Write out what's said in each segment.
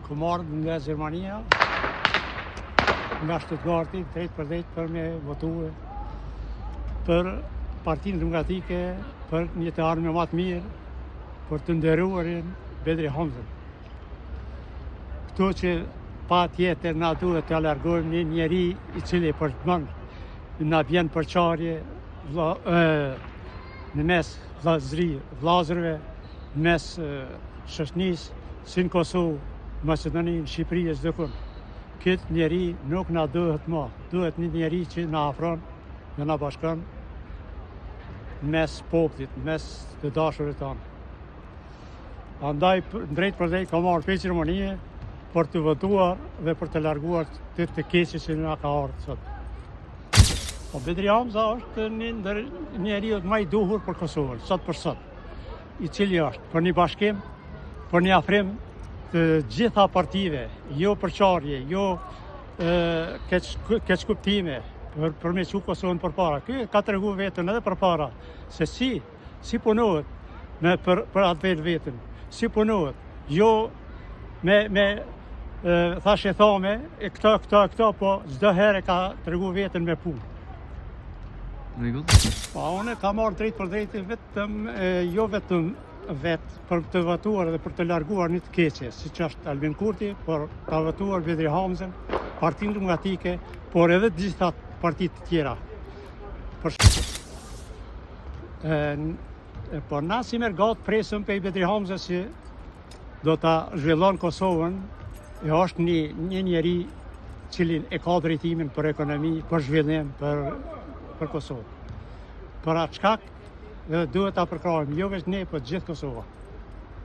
Ku marrë nga Gjermania, nga Stuttgarti, drejt për drejt për me votue për Partinë Demokratike, për një të ardhme më të mirë, për të nderuarin Bedri Hamzën. Këto që pa tjetër na duhet të largojmë një njeri i cili për të mënë na bjen përçarje në mes vllazërve, në mes shoqënisë, si në Kosovë, Maqedoninë, Shqipëri e çdo kund. Këtë njeri nuk na duhet më. Duhet një njeri që na afron, që na bashkon mes popullit, mes të dashurit tonë. Andaj drejt për drejt ka marrë për ceremonie për të votuar dhe për të larguar të keqe që na ka ardhur sot. Po Bedri Hamza është një ndër njeriut më i duhur për Kosovën, sot për sot, i cili është për një bashkim, për një afrim të gjitha partive, jo përçarje, jo keq kuptime, për me që Kosovën përpara. Ky ka tregu vetën edhe përpara se si punohet për atë vetën, si punohet, jo me thashe thome, këto, po çdo herë ka tregu vetën me punë. Pa unë ka marrë drejt për drejt vetëm, jo vetëm vetë për të votuar dhe për të larguar një të keqe, si që është Albin Kurti, por ka votuar Bedri Hamzën, Partinë Demokratike, por edhe të gjitha partitë të tjera. Por na si merr gatë presëm për Bedri Hamzës që do ta zhvillon Kosovën, e është një njeri cilin e ka drejtimin për ekonomi, për zhvillim, për Kosovë. Për atë shkak dhe duhet ta përkrahojmë, jo vetëm ne, por gjithë Kosova.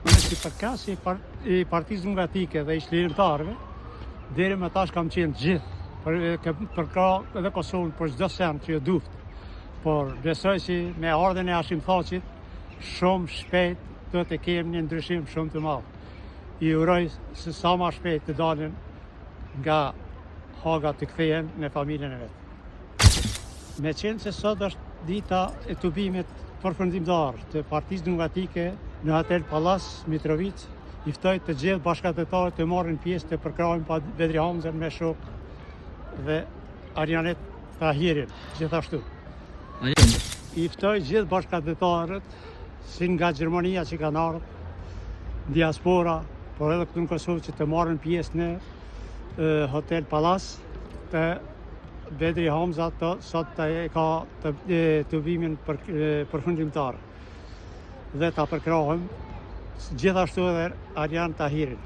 Unë si përkas i Partisë Demokratike dhe i çlirimtarëve, deri më tash kam qenë gjithë përkrah edhe Kosovën për çdo sen që e duft. Por besoj që me ardhen e Hashim Thaqit, shumë shpejt do të kemi një ndryshim shumë të madh. I uroj se sa më shpejt të dalin nga Haga të kthehen në familjen e vet. Me qenë se sot është dita e tubimit përfundimtar të Partisë Demokratike në Hotel Pallas Mitrovic, i ftoj të gjithë bashkëpunëtorët të marrin pjesë të përkrahojmë Bedri Hamzën me shok dhe Arianet Tahirin, gjithashtu. I ftoj gjithë bashkëpunëtorët, si nga Gjermania që kanë ardhur, diaspora, por edhe këtu në Kosovë që të marrin pjesë në Hotel Pallas, të Bedri Hamza sot e ka tubimin përfundimtar dhe ta përkrahojmë gjithashtu edhe Arian Tahirin.